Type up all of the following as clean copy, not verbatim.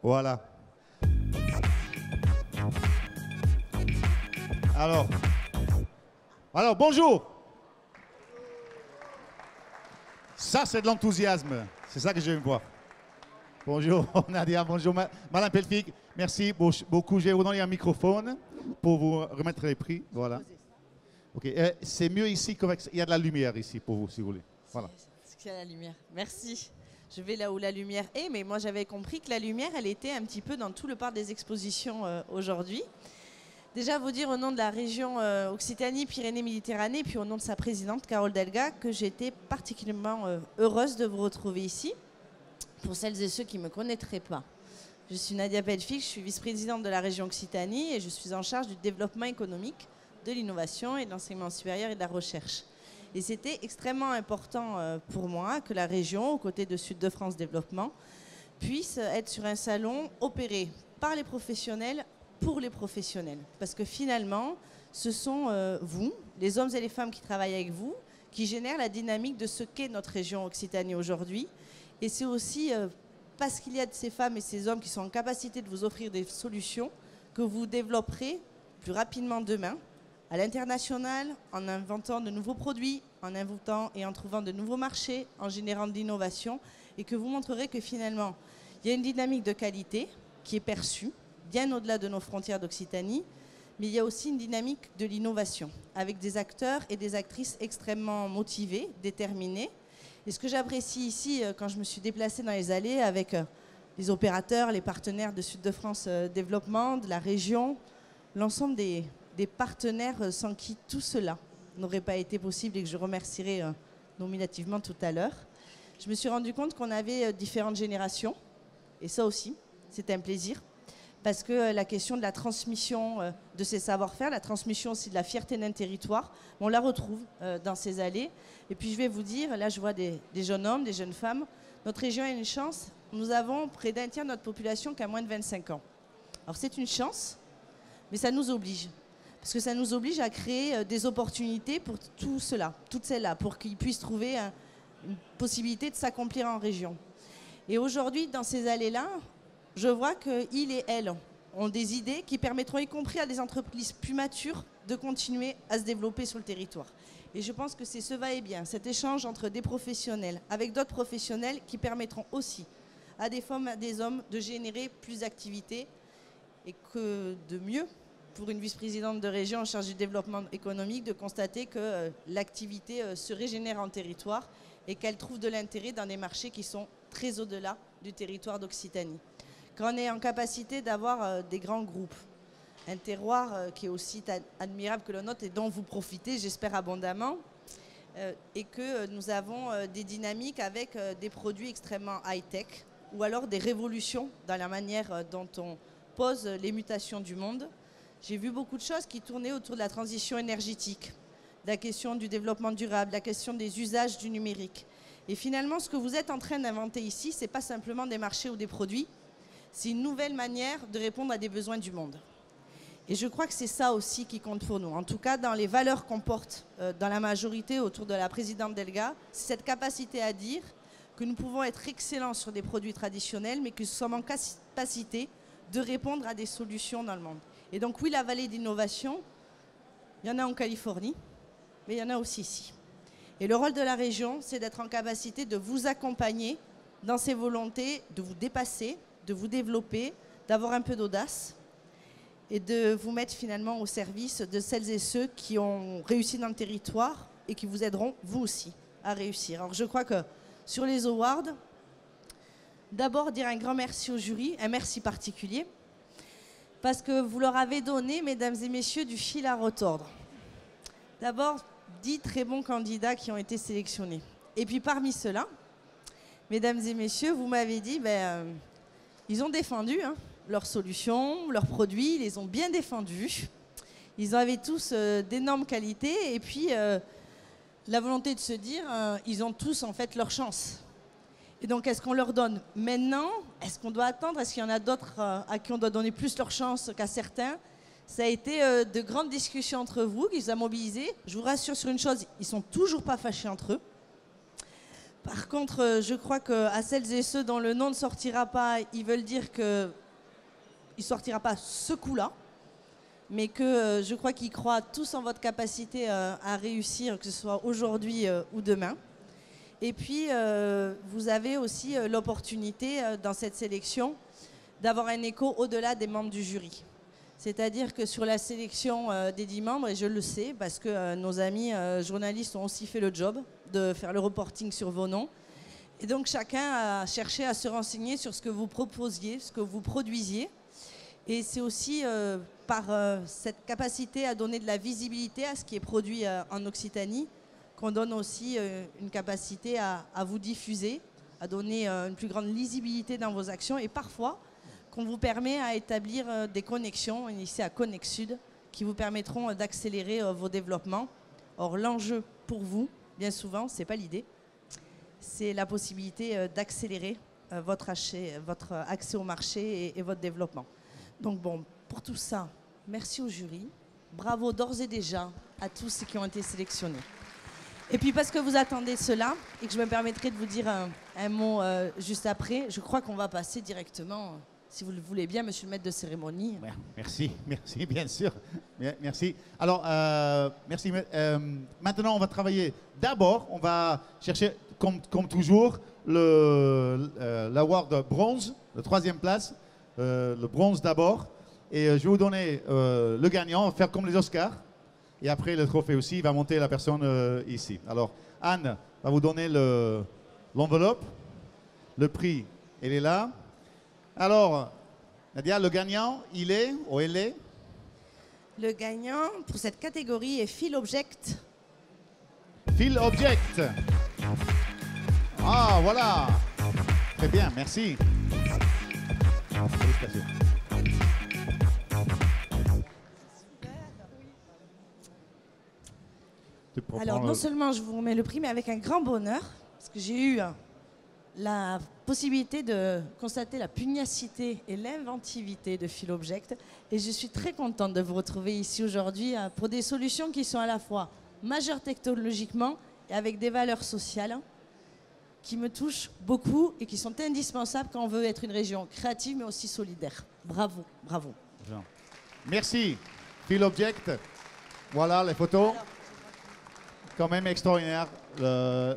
Voilà. Alors, bonjour. Ça, c'est de l'enthousiasme. C'est ça que j'aime voir. Bonjour Nadia, bonjour Madame Pelfig. Merci beaucoup. Je vais vous donner un microphone pour vous remettre les prix. Voilà. Ok. C'est mieux ici qu'il y a de la lumière ici pour vous, si vous voulez. Voilà. Parce qu'il y a la lumière. Merci. Je vais là où la lumière est, mais moi j'avais compris que la lumière, elle était un petit peu dans tout le parc des expositions aujourd'hui. Déjà vous dire au nom de la région Occitanie-Pyrénées-Méditerranée, puis au nom de sa présidente Carole Delga, que j'étais particulièrement heureuse de vous retrouver ici. Pour celles et ceux qui ne me connaîtraient pas, je suis Nadia Pelfig, je suis vice-présidente de la région Occitanie et je suis en charge du développement économique, de l'innovation et de l'enseignement supérieur et de la recherche. Et c'était extrêmement important pour moi que la région, aux côtés de Sud de France Développement, puisse être sur un salon opéré par les professionnels pour les professionnels. Parce que finalement, ce sont vous, les hommes et les femmes qui travaillent avec vous, qui génèrent la dynamique de ce qu'est notre région Occitanie aujourd'hui. Et c'est aussi parce qu'il y a de ces femmes et ces hommes qui sont en capacité de vous offrir des solutions que vous développerez plus rapidement demain, à l'international, en inventant de nouveaux produits, en inventant et en trouvant de nouveaux marchés, en générant de l'innovation, et que vous montrerez que finalement, il y a une dynamique de qualité qui est perçue, bien au-delà de nos frontières d'Occitanie, mais il y a aussi une dynamique de l'innovation, avec des acteurs et des actrices extrêmement motivés, déterminés. Et ce que j'apprécie ici, quand je me suis déplacée dans les allées avec les opérateurs, les partenaires de Sud de France Développement, de la région, l'ensemble des partenaires sans qui tout cela n'aurait pas été possible et que je remercierai nominativement tout à l'heure. Je me suis rendu compte qu'on avait différentes générations, et ça aussi, c'était un plaisir, parce que la question de la transmission de ces savoir-faire, la transmission aussi de la fierté d'un territoire, on la retrouve dans ces allées. Et puis je vais vous dire, là je vois des jeunes hommes, des jeunes femmes, notre région a une chance, nous avons près d'un tiers de notre population qui a moins de 25 ans. Alors c'est une chance, mais ça nous oblige. Parce que ça nous oblige à créer des opportunités pour tout cela, toutes celles-là, pour qu'ils puissent trouver une possibilité de s'accomplir en région. Et aujourd'hui, dans ces allées-là, je vois qu'ils et elles ont des idées qui permettront, y compris à des entreprises plus matures, de continuer à se développer sur le territoire. Et je pense que c'est ce va-et-bien, cet échange entre des professionnels avec d'autres professionnels qui permettront aussi à des femmes, à des hommes de générer plus d'activités et que de mieux pour une vice-présidente de région en charge du développement économique de constater que l'activité se régénère en territoire et qu'elle trouve de l'intérêt dans des marchés qui sont très au-delà du territoire d'Occitanie. Quand on est en capacité d'avoir des grands groupes, un terroir qui est aussi admirable que le nôtre et dont vous profitez, j'espère abondamment, et que nous avons des dynamiques avec des produits extrêmement high-tech ou alors des révolutions dans la manière dont on pose les mutations du monde. J'ai vu beaucoup de choses qui tournaient autour de la transition énergétique, de la question du développement durable, de la question des usages du numérique. Et finalement, ce que vous êtes en train d'inventer ici, ce n'est pas simplement des marchés ou des produits, c'est une nouvelle manière de répondre à des besoins du monde. Et je crois que c'est ça aussi qui compte pour nous. En tout cas, dans les valeurs qu'on porte dans la majorité autour de la présidente Delga, c'est cette capacité à dire que nous pouvons être excellents sur des produits traditionnels, mais que nous sommes en capacité de répondre à des solutions dans le monde. Et donc oui, la vallée d'innovation, il y en a en Californie, mais il y en a aussi ici. Et le rôle de la région, c'est d'être en capacité de vous accompagner dans ces volontés, de vous dépasser, de vous développer, d'avoir un peu d'audace et de vous mettre finalement au service de celles et ceux qui ont réussi dans le territoire et qui vous aideront, vous aussi, à réussir. Alors je crois que sur les awards, d'abord dire un grand merci au jury, un merci particulier, parce que vous leur avez donné, mesdames et messieurs, du fil à retordre. D'abord, 10 très bons candidats qui ont été sélectionnés. Et puis parmi ceux-là, mesdames et messieurs, vous m'avez dit, ils ont défendu leurs solutions, leurs produits, ils les ont bien défendus. Ils avaient tous d'énormes qualités et puis la volonté de se dire, ils ont tous en fait leur chance. Et donc, est-ce qu'on leur donne maintenant? Est-ce qu'on doit attendre? Est-ce qu'il y en a d'autres à qui on doit donner plus leur chance qu'à certains? Ça a été de grandes discussions entre vous qui les a mobilisés. Je vous rassure sur une chose, ils ne sont toujours pas fâchés entre eux. Par contre, je crois qu'à celles et ceux dont le nom ne sortira pas, ils veulent dire qu'il ne sortira pas ce coup-là, mais que je crois qu'ils croient tous en votre capacité à réussir, que ce soit aujourd'hui ou demain. Et puis, vous avez aussi l'opportunité dans cette sélection d'avoir un écho au-delà des membres du jury. C'est-à-dire que sur la sélection des 10 membres, et je le sais parce que nos amis journalistes ont aussi fait le job de faire le reporting sur vos noms. Et donc chacun a cherché à se renseigner sur ce que vous proposiez, ce que vous produisiez. Et c'est aussi par cette capacité à donner de la visibilité à ce qui est produit en Occitanie qu'on donne aussi une capacité à vous diffuser, à donner une plus grande lisibilité dans vos actions et parfois qu'on vous permet à établir des connexions, ici à Connexsud, qui vous permettront d'accélérer vos développements. Or, l'enjeu pour vous, bien souvent, ce n'est pas l'idée, c'est la possibilité d'accélérer votre accès au marché et votre développement. Donc bon, pour tout ça, merci au jury. Bravo d'ores et déjà à tous ceux qui ont été sélectionnés. Et puis parce que vous attendez cela, et que je me permettrai de vous dire un mot juste après, je crois qu'on va passer directement... Si vous le voulez bien, monsieur le maître de cérémonie. Merci, bien sûr. Merci. Alors, merci. Maintenant, on va travailler. D'abord, on va chercher, comme toujours, l'award bronze, la 3e place. Le bronze d'abord. Et je vais vous donner le gagnant. On va faire comme les Oscars. Et après, le trophée aussi, il va monter la personne ici. Alors, Anne va vous donner l'enveloppe. Le prix, elle est là. Alors, Nadia, le gagnant, il est ou elle est? Le gagnant pour cette catégorie est Phil Object. Phil Object. Ah, voilà. Très bien, merci. Félicitations. Alors, non seulement je vous remets le prix, mais avec un grand bonheur, parce que j'ai eu la possibilité de constater la pugnacité et l'inventivité de Phil Object. Et je suis très contente de vous retrouver ici aujourd'hui pour des solutions qui sont à la fois majeures technologiquement et avec des valeurs sociales qui me touchent beaucoup et qui sont indispensables quand on veut être une région créative mais aussi solidaire. Bravo, bravo. Merci, Phil Object. Voilà les photos. Quand même extraordinaire.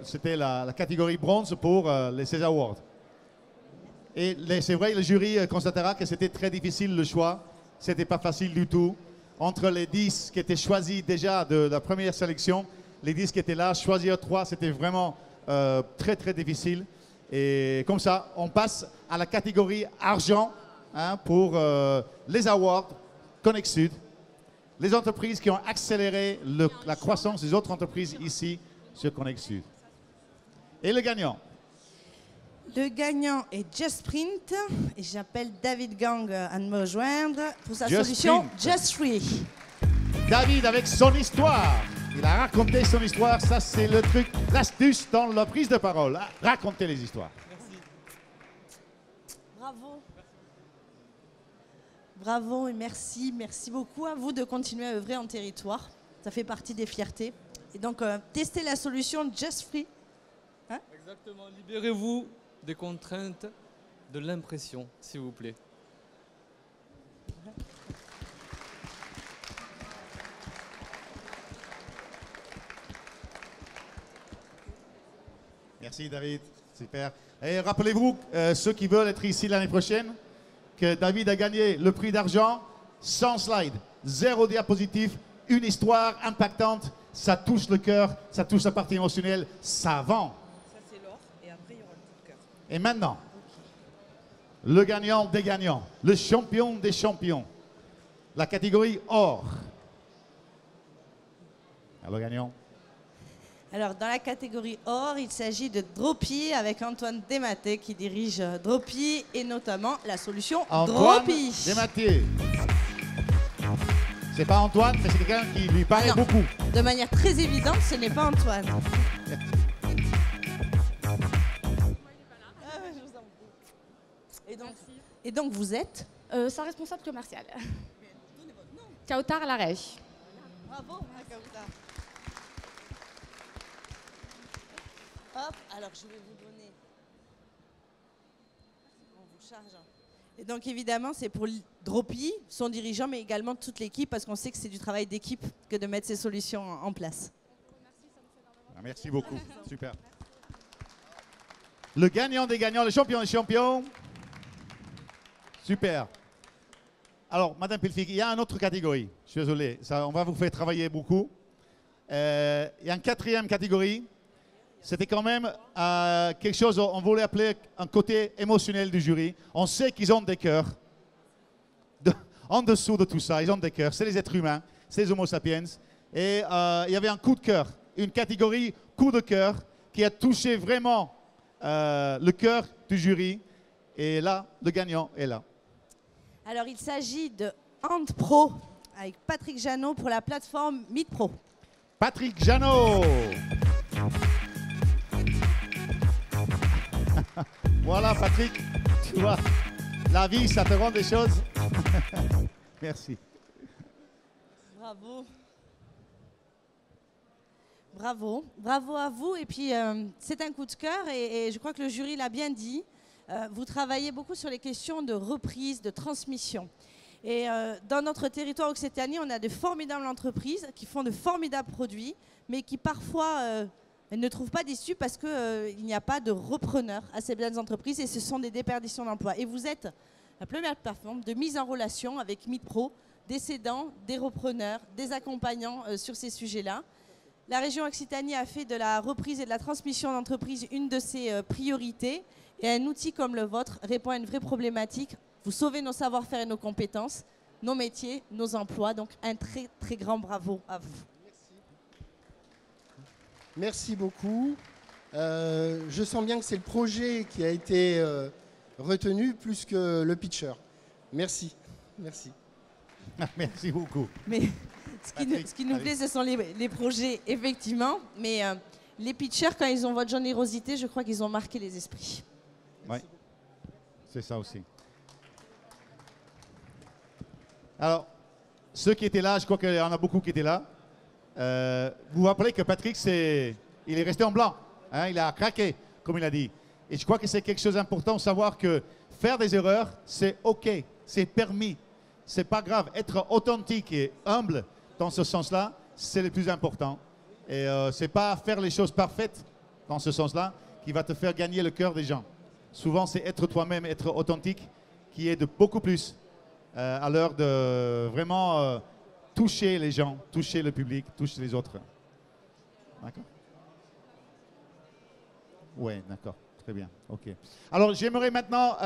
C'était la catégorie bronze pour les César Awards. Et c'est vrai, le jury constatera que c'était très difficile le choix. C'était pas facile du tout. Entre les 10 qui étaient choisis déjà de la première sélection, les 10 qui étaient là, choisir 3, c'était vraiment très très difficile. Et comme ça, on passe à la catégorie argent pour les awards Connexsud. Les entreprises qui ont accéléré la croissance des autres entreprises ici sur Connexsud. Et le gagnant? Le gagnant est Just Print et j'appelle David Gang à me rejoindre pour sa solution Just Free. David avec son histoire. Il a raconté son histoire. Ça, c'est le truc, l'astuce dans la prise de parole. Racontez les histoires. Merci. Bravo. Bravo et merci. Merci beaucoup à vous de continuer à œuvrer en territoire. Ça fait partie des fiertés. Et donc, testez la solution Just Free. Hein? Exactement. Libérez-vous des contraintes de l'impression, s'il vous plaît. Merci David, super. Et rappelez-vous, ceux qui veulent être ici l'année prochaine, que David a gagné le prix d'argent sans slide, 0 diapositive, une histoire impactante, ça touche le cœur, ça touche la partie émotionnelle, ça vend. Ça c'est l'or et après il y aura le coup de cœur. Et maintenant, le gagnant des gagnants, le champion des champions, la catégorie or. Alors, le gagnant. Alors, dans la catégorie or, il s'agit de Dropi avec Antoine Desmaté qui dirige Dropi et notamment la solution Antoine Dropi. Desmaté. C'est pas Antoine, mais c'est quelqu'un qui lui paraît beaucoup. De manière très évidente, ce n'est pas Antoine. Et donc vous êtes sa responsable commerciale. Kautar Larèche. Bravo, Kautar. Hop, alors je vais vous donner. On vous charge. Et donc évidemment, c'est pour Dropi, son dirigeant, mais également toute l'équipe, parce qu'on sait que c'est du travail d'équipe que de mettre ces solutions en place. Merci beaucoup. Super. Le gagnant des gagnants, le champion des champions. Super. Alors, Madame Pelfig, il y a une autre catégorie. Je suis désolé, ça, on va vous faire travailler beaucoup. Il y a une quatrième catégorie. C'était quand même quelque chose, on voulait appeler un côté émotionnel du jury. On sait qu'ils ont des cœurs. En dessous de tout ça, ils ont des cœurs. C'est les êtres humains, c'est les homo sapiens. Et il y avait un coup de cœur, une catégorie coup de cœur qui a touché vraiment le cœur du jury. Et là, le gagnant est là. Alors il s'agit de Hand Pro avec Patrick Jeannot pour la plateforme Meet Pro. Patrick Jeannot. Voilà Patrick, tu vois, la vie ça te rend des choses. Merci. Bravo. Bravo, bravo à vous. Et puis c'est un coup de cœur et je crois que le jury l'a bien dit. Vous travaillez beaucoup sur les questions de reprise, de transmission. Et dans notre territoire Occitanie, on a de formidables entreprises qui font de formidables produits, mais qui parfois elles ne trouvent pas d'issue parce qu'il n'y a pas de repreneurs à ces belles entreprises et ce sont des déperditions d'emplois. Et vous êtes la première plateforme de mise en relation avec Meet Pro, des cédants, des repreneurs, des accompagnants sur ces sujets-là. La région Occitanie a fait de la reprise et de la transmission d'entreprise une de ses priorités et un outil comme le vôtre répond à une vraie problématique. Vous sauvez nos savoir-faire et nos compétences, nos métiers, nos emplois. Donc un très très grand bravo à vous. Merci beaucoup. Je sens bien que c'est le projet qui a été retenu plus que le pitcher. Merci. Merci. Merci beaucoup. Mais ce qui nous plaît, ce sont les projets, effectivement. Mais les pitchers, quand ils ont votre générosité, je crois qu'ils ont marqué les esprits. Oui, c'est ça aussi. Alors, ceux qui étaient là, je crois qu'il y en a beaucoup qui étaient là. Vous vous rappelez que Patrick, il est resté en blanc. Hein, il a craqué, comme il a dit. Et je crois que c'est quelque chose d'important de savoir que faire des erreurs, c'est OK, c'est permis. C'est pas grave. Être authentique et humble dans ce sens-là, c'est le plus important. Et c'est pas faire les choses parfaites dans ce sens-là qui va te faire gagner le cœur des gens. Souvent, c'est être toi-même, être authentique, qui est de beaucoup plus à l'heure de vraiment toucher les gens, toucher le public, toucher les autres. D'accord? Oui, d'accord. Très bien. OK. Alors, j'aimerais maintenant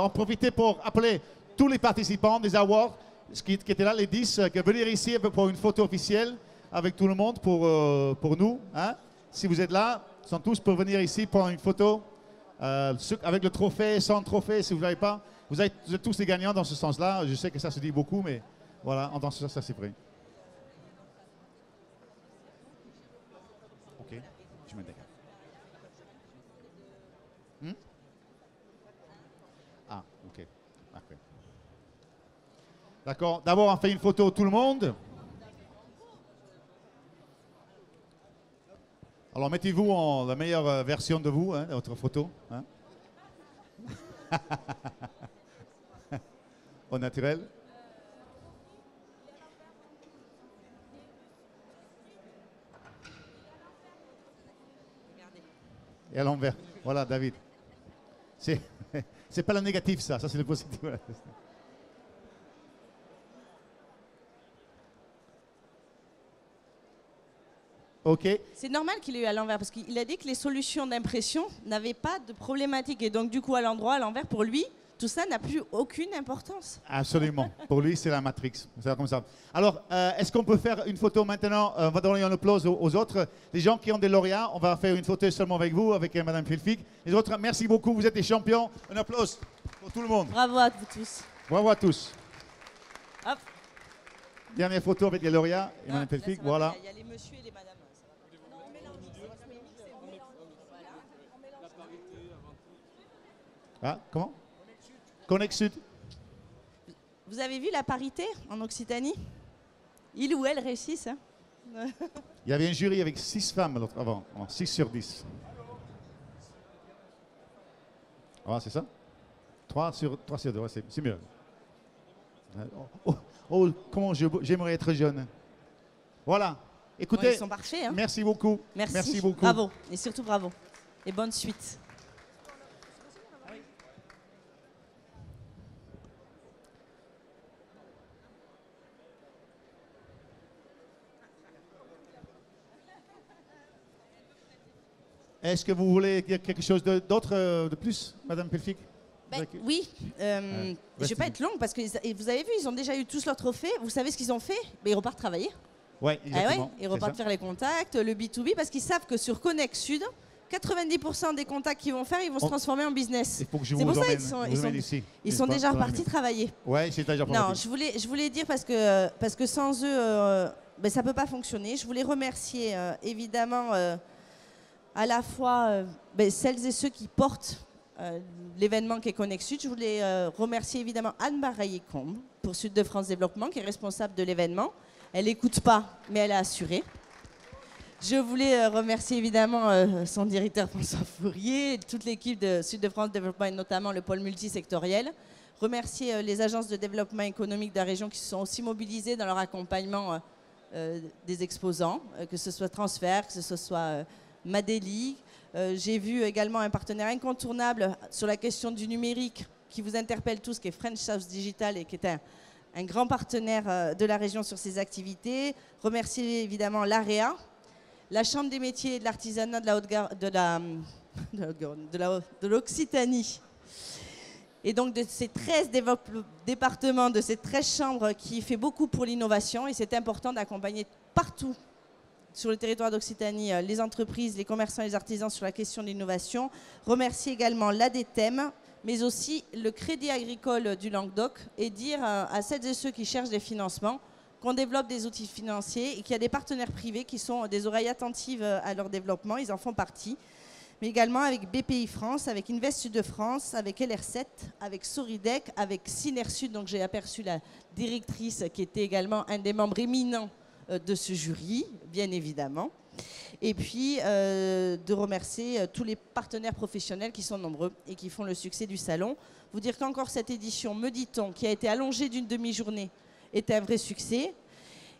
en profiter pour appeler tous les participants des awards qui étaient là, les 10, qui venir ici pour une photo officielle avec tout le monde pour nous. Hein? Si vous êtes là, ils sont tous pour venir ici pour une photo avec le trophée, sans trophée, si vous n'avez pas. Vous êtes tous les gagnants dans ce sens-là. Je sais que ça se dit beaucoup, mais voilà, en dans ce sens, ça c'est vrai. OK, je me décale. Ah, OK. Parfait. D'accord. D'abord, on fait une photo tout le monde. Alors, mettez-vous en la meilleure version de vous, hein, votre photo. Hein. Au naturel. Et à l'envers. Voilà, David. C'est pas le négatif, ça c'est le positif. Voilà. OK. C'est normal qu'il ait eu à l'envers parce qu'il a dit que les solutions d'impression n'avaient pas de problématique. Et donc, du coup, à l'endroit, à l'envers, pour lui, tout ça n'a plus aucune importance. Absolument. Pour lui, c'est la Matrix. C'est comme ça. Alors, est-ce qu'on peut faire une photo maintenant? On va donner un applause aux autres. Les gens qui ont des lauréats, on va faire une photo seulement avec vous, avec Madame Pelfig. Les autres, merci beaucoup. Vous êtes des champions. Un applause pour tout le monde. Bravo à vous tous. Bravo à tous. Hop. Dernière photo avec les lauréats et Madame Pelfig. Voilà. Il y a les messieurs et les madames. Ah, comment? Connect Sud. Vous avez vu la parité en Occitanie? Il ou elle réussissent. Hein. Il y avait un jury avec 6 femmes l'autre avant, 6 sur 10. Ah, c'est ça? 3 sur 2, ouais, c'est mieux. Comment j'aimerais être jeune. Voilà. Écoutez, Ouais, ils sont parfaits. Hein. merci beaucoup. Merci beaucoup. Bravo. Et surtout bravo. Et bonne suite. Est-ce que vous voulez dire quelque chose d'autre de plus, Madame Pelfic? Ben, oui, je ne vais pas être longue parce que vous avez vu, ils ont déjà eu tous leurs trophées. Vous savez ce qu'ils ont fait? Ben, ils repartent travailler. Ouais, exactement. Ils repartent faire les contacts, le B2B, parce qu'ils savent que sur Connect Sud, 90% des contacts qu'ils vont faire, ils vont se transformer en business. Il faut que je C'est vous pour ça emmène ici. ils sont déjà repartis travailler. Ouais, c'est déjà Non, reparti. je voulais dire parce que sans eux, ben, ça ne peut pas fonctionner. Je voulais remercier évidemment à la fois ben, celles et ceux qui portent l'événement qui est Connect Sud. Je voulais remercier évidemment Anne Baraillé-Combe pour Sud de France Développement, qui est responsable de l'événement. Elle n'écoute pas, mais elle a assuré. Je voulais remercier évidemment son directeur François Fourier, toute l'équipe de Sud de France Développement et notamment le pôle multisectoriel. Remercier les agences de développement économique de la région qui se sont aussi mobilisées dans leur accompagnement des exposants, que ce soit Transfert, que ce soit Madéli. J'ai vu également un partenaire incontournable sur la question du numérique qui vous interpelle tous, qui est French South Digital et qui est un grand partenaire de la région sur ces activités. Remercier évidemment l'AREA, la Chambre des métiers et de l'artisanat de l'Occitanie. Et donc de ces 13 départements, de ces 13 chambres qui fait beaucoup pour l'innovation. Et c'est important d'accompagner partout sur le territoire d'Occitanie les entreprises, les commerçants et les artisans sur la question de l'innovation. Remercier également l'ADTEM, mais aussi le Crédit Agricole du Languedoc, et dire à celles et ceux qui cherchent des financements qu'on développe des outils financiers et qu'il y a des partenaires privés qui sont des oreilles attentives à leur développement, ils en font partie, mais également avec BPI France, avec Invest Sud de France, avec LR7, avec Soridec, avec Synersud, donc j'ai aperçu la directrice qui était également un des membres éminents de ce jury, bien évidemment. Et puis de remercier tous les partenaires professionnels qui sont nombreux et qui font le succès du salon. Vous dire qu'encore cette édition, me dit-on, qui a été allongée d'une demi-journée, est un vrai succès.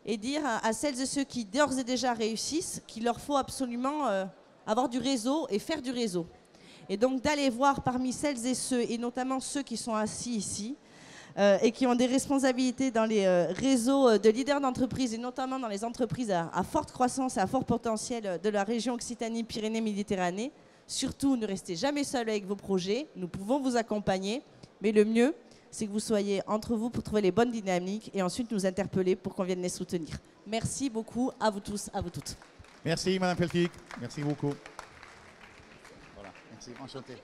Et dire à celles et ceux qui d'ores et déjà réussissent qu'il leur faut absolument avoir du réseau et faire du réseau. Et donc d'aller voir parmi celles et ceux, et notamment ceux qui sont assis ici, et qui ont des responsabilités dans les réseaux de leaders d'entreprises et notamment dans les entreprises à forte croissance et à fort potentiel de la région Occitanie-Pyrénées-Méditerranée. Surtout, ne restez jamais seuls avec vos projets. Nous pouvons vous accompagner, mais le mieux, c'est que vous soyez entre vous pour trouver les bonnes dynamiques et ensuite nous interpeller pour qu'on vienne les soutenir. Merci beaucoup à vous tous, à vous toutes. Merci, Madame Peltic. Merci beaucoup. Voilà, merci, enchanté.